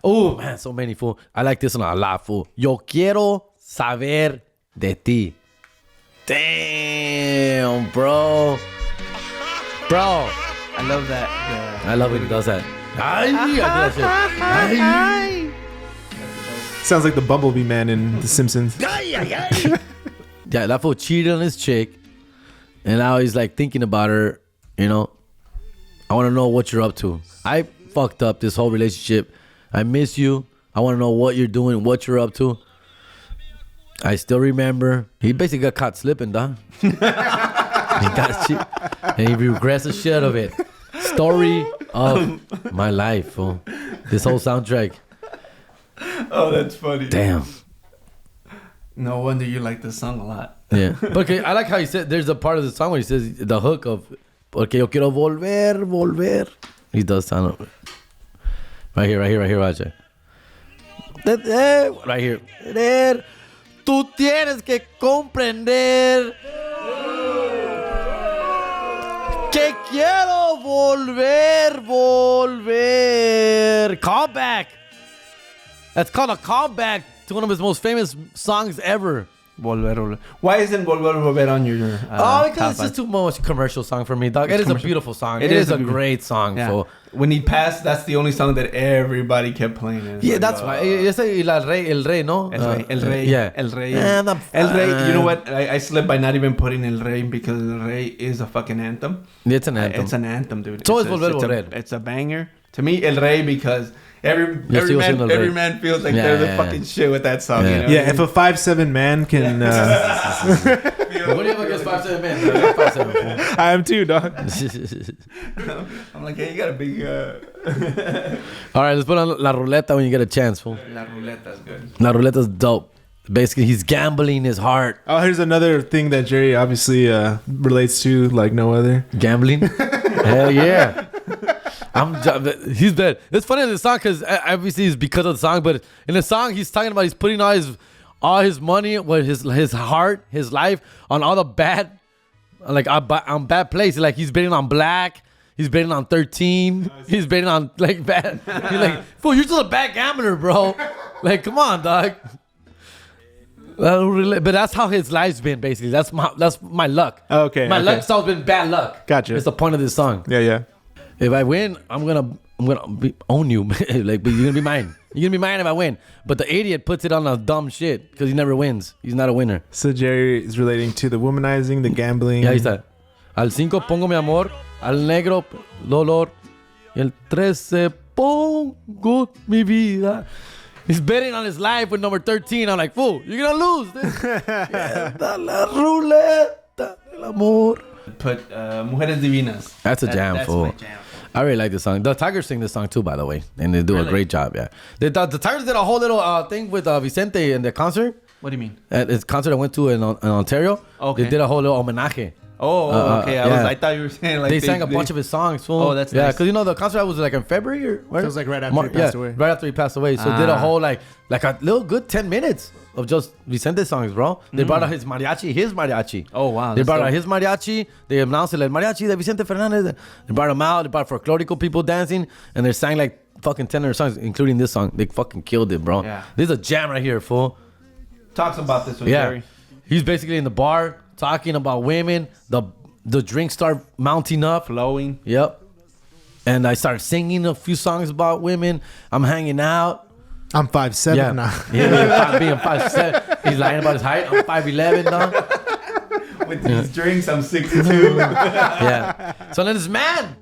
Oh man, so many, fool. I like this one a lot, fool. Yo quiero saber de ti. Damn, bro.
I love that.
I love when he does that. I do that shit.
Sounds like the Bumblebee man in The Simpsons.
Yeah, that fool cheated on his chick, and now he's like thinking about her. I want to know what you're up to. I fucked up this whole relationship. I miss you. I want to know what you're doing, what you're up to. I still remember. He basically got caught slipping, dog. He got shit, and he regrets the shit of it. Story of my life, fool. This whole soundtrack.
Oh, that's funny.
Damn.
No wonder you like this song a lot.
Yeah. But okay, I like how he said, there's a part of the song where he says the hook of, porque yo quiero volver. He does sound of it. Right here, watch it. Right here. Tú tienes que comprender que quiero volver. Callback. That's called a callback to one of his most famous songs ever.
Volver. Why isn't Volver on your
because it's just too much commercial song for me, dog. It is a beautiful song. It is a great song.
Yeah.
So.
When he passed, that's the only song that everybody kept playing.
Yeah, that's why. El Rey, no?
El Rey.
Yeah.
El Rey.
And
El Rey. You know what? I slipped by not even putting El Rey because El Rey is a fucking anthem.
It's an anthem.
It's an anthem, dude.
So is Volver.
It's a banger. To me, El Rey, because every man feels like they're the fucking shit with that song.
Yeah, if a 5'7" man can.
What do you have against 5'7" man? 5'7".
I am too, dog.
I'm like, hey, you got a big.
All right, let's put on La Ruleta when you get a chance, fool.
La Ruleta's good.
La Ruleta's dope. Basically, he's gambling his heart.
Oh, here's another thing that Jerry obviously relates to like no other.
Gambling? Hell yeah. He's dead. It's funny in the song because obviously it's because of the song, but in the song he's talking about he's putting all his money, his heart, his life on all the bad, like on bad places. Like he's betting on black, he's betting on 13, he's betting on like bad. He's like, fool, you're still a bad gambler, bro. Like, come on, dog. But that's how his life's been basically. That's my luck.
Okay.
My luck's always been bad luck.
Gotcha.
It's the point of this song.
Yeah.
If I win, I'm gonna own you. Like, but you're gonna be mine. You're gonna be mine if I win. But the idiot puts it on a dumb shit because he never wins. He's not a winner.
So Jerry is relating to the womanizing, the gambling.
Yeah, ahí está. Al 5 pongo mi amor, al negro dolor, y el 13 pongo mi vida. He's betting on his life with number 13. I'm like, fool, you're gonna lose. La ruleta del amor.
Put Mujeres Divinas.
That's a jam,
that's
fool.
my jam.
I really like this song. The Tigers sing this song too, by the way, and they do a great job. Yeah, the Tigers did a whole little thing with Vicente in the concert.
What do you mean?
At his concert I went to in Ontario.
Okay.
They did a whole little homenaje.
Okay. I thought you were saying like
they sang a bunch of his songs. Fool.
Oh, that's nice.
because the concert was like in February or
So it was like right after he passed away.
Right after he passed away. So did a whole like a little good 10 minutes of just Vicente songs, bro. They brought out his mariachi.
Oh wow.
They brought out his mariachi. They announced it like mariachi de Vicente Fernandez. They brought him out. They brought folklorico people dancing, and they sang like fucking 10 other songs, including this song. They fucking killed it, bro.
Yeah.
This is a jam right here, fool.
Talks about this one,
Yeah.
Jerry.
He's basically in the bar talking about women. The drinks start mounting up.
Flowing.
Yep. And I started singing a few songs about women. I'm hanging out.
I'm 5'7" now.
Yeah, being 5'7". He's lying about his height. I'm 5'11", dog.
With these drinks, I'm 62.
Yeah. So then this man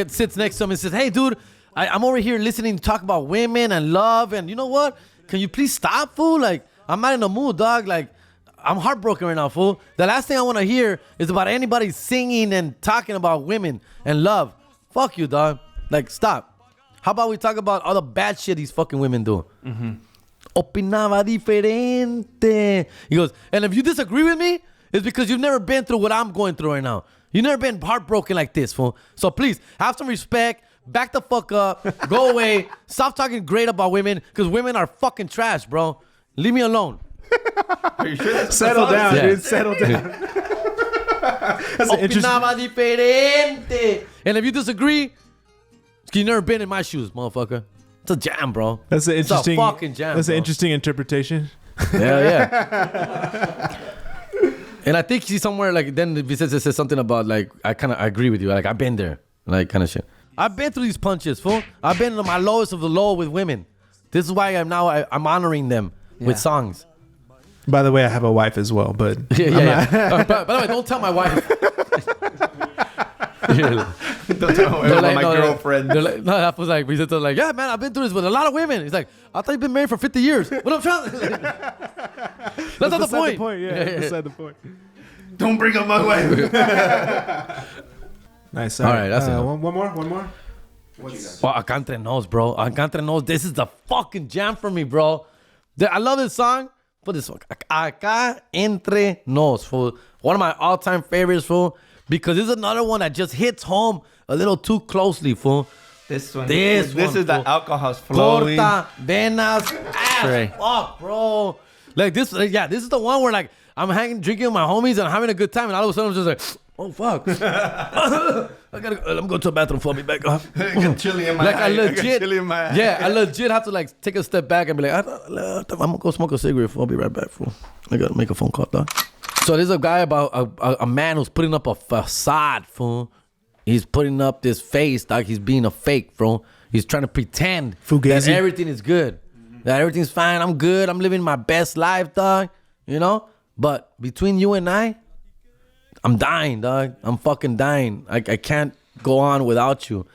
sits next to him and says, "Hey, dude, I'm over here listening to talk about women and love, and you know what? Can you please stop, fool? Like, I'm not in the mood, dog. Like, I'm heartbroken right now, fool. The last thing I want to hear is about anybody singing and talking about women and love. Fuck you, dog. Like, stop. How about we talk about all the bad shit these fucking women do? Opinaba diferente. He goes, and if you disagree with me, it's because you've never been through what I'm going through right now. You've never been heartbroken like this, fool. So please, have some respect. Back the fuck up. Go away. Stop talking great about women, because women are fucking trash, bro. Leave me alone.
Are you sure?
Settle down, dude. Settle down. That's an interesting.
Opinaba diferente. And if you disagree, you've never been in my shoes, motherfucker. It's a jam, bro.
That's an interesting.
It's a fucking jam.
That's
bro.
an interesting interpretation.
Yeah. And I think he's somewhere like, then Vicente says something about like, I agree with you. Like, I've been there, like kind of shit. I've been through these punches, fool. I've been to my lowest of the low with women. This is why I'm honoring them with songs.
By the way, I have a wife as well, but
yeah. By the way, don't tell my wife.
Don't tell me about my girlfriend.
No, that was like, Vicente was like, yeah, man, I've been through this with a lot of women. He's like, I thought you've been married for 50 years. What I'm trying to That's not the point.
Yeah, beside the point.
Don't bring up my wife.
Nice.
All right, that's
one more.
What you got?
Well, Acá Entre Nos, bro. Acá Entre Nos, this is the fucking jam for me, bro. I love this song. Put this one. Acá Entre Nos, fool. One of my all-time favorites, fool. Because this is another one that just hits home a little too closely, fool.
This one.
This
is
one,
the
fool.
alcohol's flowing.
Corta, venas, ass, fuck, bro. Like this, this is the one where like I'm drinking with my homies and having a good time, and all of a sudden I'm just like, oh fuck. Let me go to the bathroom for me back up.
I got chili in my
Like
eye.
I legit,
eye.
I legit have to like take a step back and be like, I'm gonna go smoke a cigarette. I'll be right back, fool. I gotta make a phone call, dog. So there's a guy about a man who's putting up a facade, fool. He's putting up this face, dog. He's being a fake, bro. He's trying to pretend that everything is good, that everything's fine. I'm good. I'm living my best life, dog. You know. But between you and I'm dying, dog. I'm fucking dying. I can't go on without you.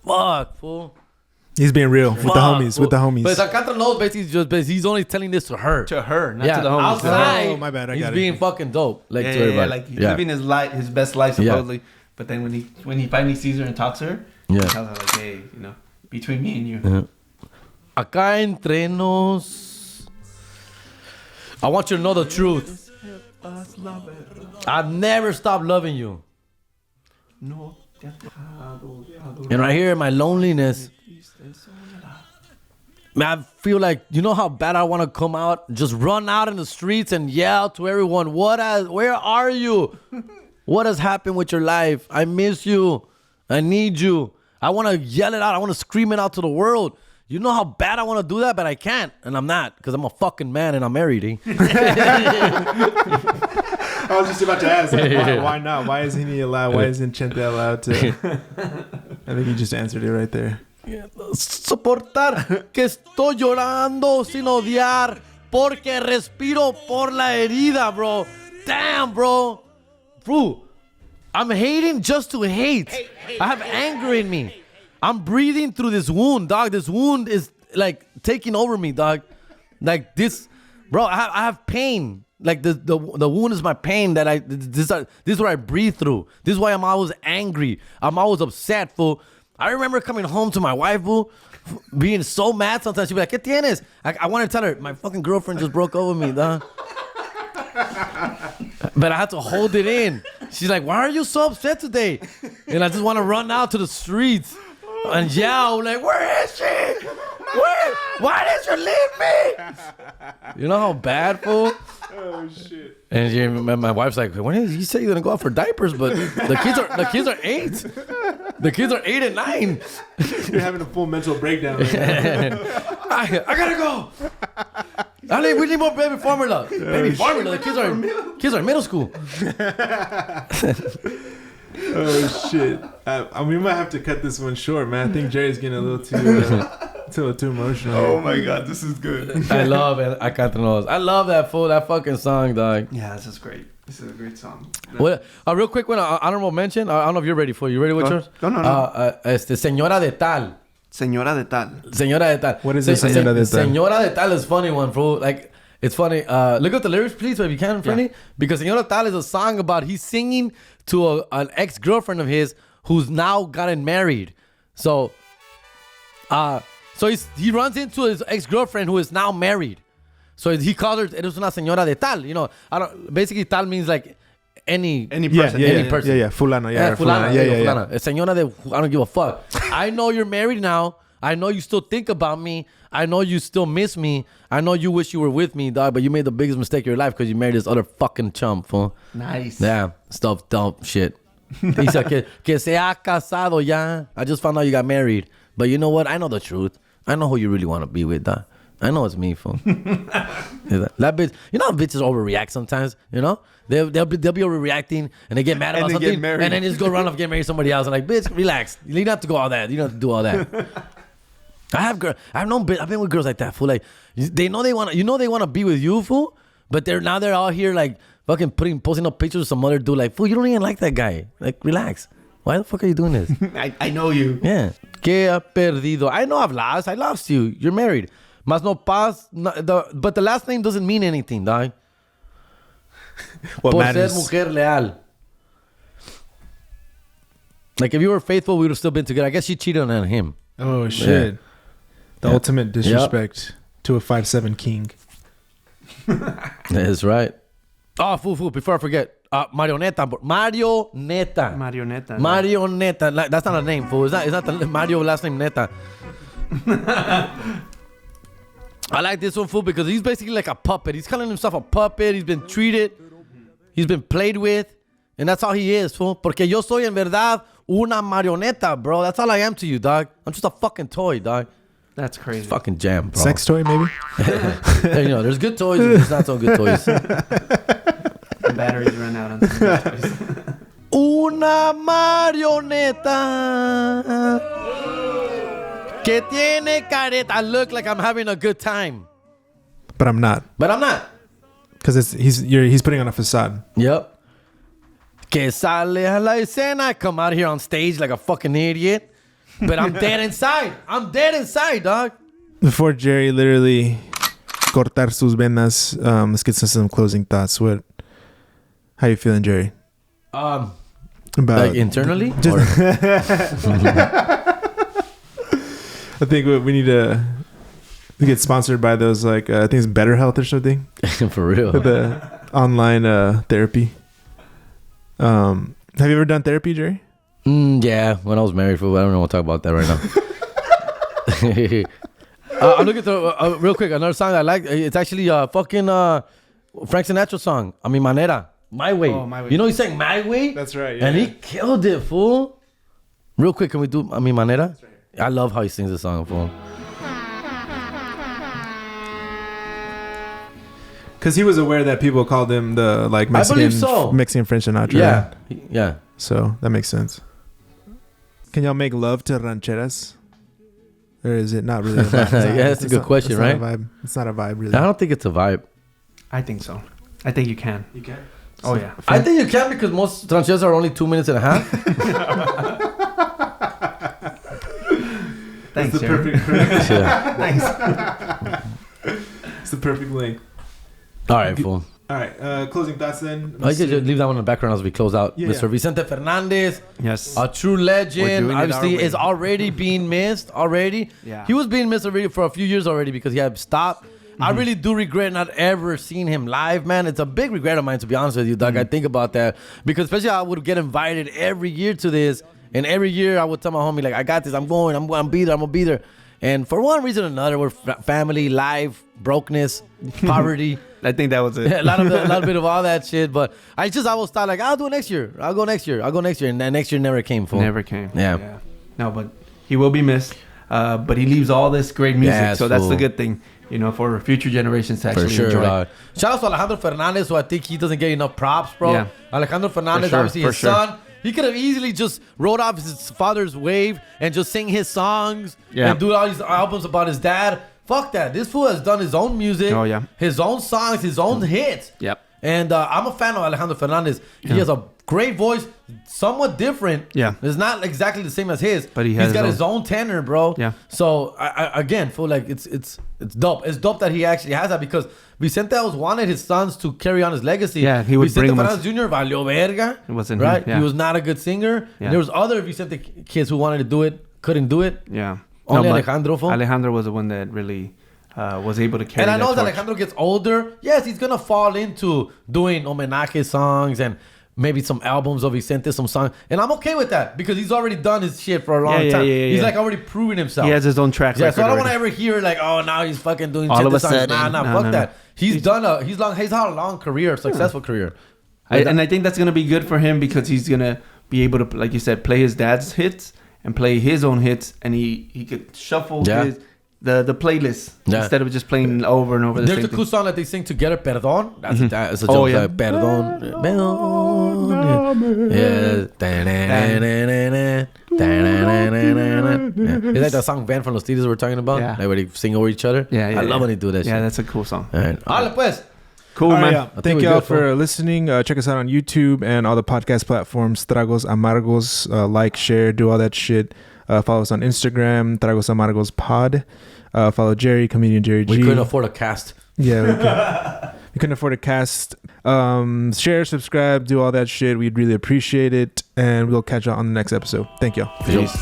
Fuck, fool.
He's being real with the homies.
Fool.
With the homies.
But Alcantara knows basically he's only telling this to her.
To her, not to the homies.
Outside,
oh, my bad.
He's being fucking dope. Like to
yeah,
everybody.
like he's living his best life supposedly.
Yeah.
But then when he finally sees her and talks to her, he tells her like, hey, between me and you.
Acá Entre Nos. I want you to know the truth. I've never stopped loving you. And right here in my loneliness, man, I feel like, you know how bad I want to come out, just run out in the streets and yell to everyone, where are you? What has happened with your life? I miss you. I need you. I want to yell it out. I want to scream it out to the world. You know how bad I want to do that, but I can't. And I'm not, because I'm a fucking man and I'm married. Eh?
I was just about to ask, like, why not? Why isn't he allowed? Why isn't Chente allowed to? I think he just answered it right there.
Soportar que estoy llorando sin odiar porque respiro por la herida, bro. Damn, bro. Bro, I'm hating just to hate. I have anger in me. I'm breathing through this wound, dog. This wound is like taking over me, dog. Like this, bro. I have pain. Like the wound is my pain that this is what I breathe through. This is why I'm always angry. I'm always upset, fool. I remember coming home to my wife, fool, being so mad sometimes. She'd be like, ¿Qué tienes? I want to tell her, my fucking girlfriend just broke up with me, dog. But I had to hold it in. She's like, why are you so upset today? And I just want to run out to the streets and yell, like, where is she? Why did you leave me? You know how bad, fool?
Oh shit!
And my wife's like, when is you say you're gonna go out for diapers? But the kids are 8. The kids are 8 and 9.
You're having a full mental breakdown. Right
I gotta go. We need more baby formula. Baby formula. The kids are in middle school.
Oh shit! We might have to cut this one short, man. I think Jerry's getting a little too emotional.
Oh my god, this is good.
I love it. I can't know. I love that fucking song, dog.
Yeah, this is great. This is a great song.
What, a real quick one, honorable mention. I don't know if you're ready for it. You ready with yours?
No.
Señora de Tal.
Señora de tal.
Señora de tal.
What is it, Señora de tal?
Señora de tal is funny one, bro. Like, it's funny. Look at the lyrics, please, if you can, Freddy. Because Señora de tal is a song about he's singing to an ex-girlfriend of his who's now gotten married. So he runs into his ex-girlfriend who is now married. So he calls her, eres una señora de tal. You know, basically tal means like any person. Any person.
Yeah. Fulano. Yeah.
Fulana.
Yeah.
Señora de, I don't give a fuck. I know you're married now. I know you still think about me. I know you still miss me. I know you wish you were with me, dog, but you made the biggest mistake of your life because you married this other fucking chump, fool.
Nice.
Yeah. Stuff, dumb shit. Dice que se ha casado ya. I just found out you got married. But you know what? I know the truth. I know who you really want to be with, dog. I know it's me, fool. That bitch, you know how bitches overreact sometimes, you know? They'll be overreacting and they get mad about something and then just go run off and get married to somebody else. I'm like, bitch, relax. You don't have to go all that. You don't have to do all that. I've been with girls like that, fool. Like, they know they want to be with you, fool, but they're all here like fucking posting up pictures of some other dude. Like, fool, you don't even like that guy. Like, relax. Why the fuck are you doing this?
I know you.
Yeah. Que ha perdido. I know I've lost. I lost you. You're married. Mas no pas. But the last name doesn't mean anything, dog.
What
Por
matters?
ser mujer leal. Like, if you were faithful, we would have still been together. I guess she cheated on him.
Oh, shit. Yeah. The ultimate disrespect to a 5'7" king.
That's right. Oh, fool. Before I forget. Marioneta. Marioneta. That's not a name, fool. It's not the Mario last name Neta. I like this one, fool, because he's basically like a puppet. He's calling himself a puppet. He's been treated. He's been played with. And that's all he is, fool. Porque yo soy en verdad una marioneta, bro. That's all I am to you, dog. I'm just a fucking toy, dog.
That's crazy.
It's fucking jam, bro.
Sex toy, maybe?
You know, there's good toys and there's not so good toys.
The batteries run out on some good toys.
Una marioneta que tiene careta. I look like I'm having a good time,
But I'm not. Because he's putting on a facade.
Yep. Que sale a la escena. I come out here on stage like a fucking idiot. But I'm dead inside. Dog.
Before Jerry literally cortar sus venas, let's get some closing thoughts. How you feeling, Jerry?
About
About
like internally?
I think we need to get sponsored by those, like, I think it's Better Health or something.
For real.
The online therapy. Have you ever done therapy, Jerry?
Yeah, when I was married, fool. I don't want to talk about that right now. I'm looking through real quick. Another song I like. It's actually fucking Frank Sinatra song. I mean, Manera. My Way.
Oh, My Way.
You know he sang My Way?
That's right. Yeah.
And he killed it, fool. Real quick, can we do I mean Manera? Right. I love how he sings the song, fool.
Because he was aware that people called him the Mexican French Sinatra.
Yeah. Yeah.
So that makes sense. Can y'all make love to rancheras? Or is it not really a vibe?
Yeah, that's a good question, right?
It's not a vibe, really.
I don't think it's a vibe.
I think so. I think you can. You can? Oh, yeah.
I think you can because most rancheras are only 2 minutes and a half.
Thanks,
the perfect
Thanks.
It's the perfect length.
All right, fool.
All right, closing thoughts then.
I could just leave that one in the background as we close out.
Yeah.
Mr. Vicente Fernandez,
Yes.
a true legend, obviously
our way.
is already being missed already.
Yeah.
He was being missed already for a few years already because he had stopped. Mm-hmm. I really do regret not ever seeing him live, man. It's a big regret of mine, to be honest with you, Doug. I think about that because especially I would get invited every year to this, and every year I would tell my homie, like, I got this, I'm going to be there. And for one reason or another, we're family, life, brokenness, poverty.
I think that was it.
a lot bit of all that shit. But I always thought, like, I'll do it next year. I'll go next year. And then next year never came, fool.
Never came.
Yeah.
No, but he will be missed. But he leaves all this great music.
Yes,
so that's
fool.
the good thing, for future generations to actually enjoy.
Shout out to Alejandro Fernandez, who I think he doesn't get enough props, bro. Yeah. Alejandro Fernandez, obviously his son. He could have easily just wrote off his father's wave and just sing his songs and do all these albums about his dad. Fuck that. This fool has done his own music, his own songs, his own hits.
Yep.
And I'm a fan of Alejandro Fernandez. He has a great voice, somewhat different.
Yeah.
It's not exactly the same as his,
But he's
got his own tenor, bro.
Yeah.
So I again feel like it's dope. It's dope that he actually has that because Vicente always wanted his sons to carry on his legacy.
Yeah, he would
Vicente
bring
Fernandez Jr. valió verga.
It wasn't
right.
him, yeah.
He was not a good singer.
Yeah.
And there was other Vicente kids who wanted to do it, couldn't do it.
Yeah.
Only
but
Alejandro.
Alejandro was the one that really was able to carry.
And I know as
torch.
Alejandro gets older, yes, he's gonna fall into doing homenaje songs and maybe some albums of Vicente, some songs, and I'm okay with that because he's already done his shit for a long time. He's like already proving himself.
He has his own track record.
So I don't want to ever hear like, oh, now he's fucking doing
all of a
songs.
sudden.
Nah, fuck that. He's had a long career, successful career.
And I think that's gonna be good for him because he's gonna be able to, like you said, play his dad's hits and play his own hits, and he could shuffle the playlist instead of just playing over and over the
There's
same
a cool song that they sing together, Perdón. That's a joke.
Oh, yeah.
Like, Perdón. Yeah. It's like that song Van from Los Tigres we're talking about.
Yeah.
Like where they sing over each other.
Yeah,
I love when they do that shit.
Yeah, that's a cool song.
All right. Dale, pues.
Cool, man.
Yeah. Thank y'all for listening. Check us out on YouTube and all the podcast platforms. Tragos, Amargos. Like, share, do all that shit. Follow us on Instagram, Tragos Amargos Pod. Follow Jerry, comedian Jerry G.
We couldn't afford a cast.
Yeah, we couldn't afford a cast. Share, subscribe, do all that shit. We'd really appreciate it. And we'll catch y'all on the next episode. Thank y'all.
Peace.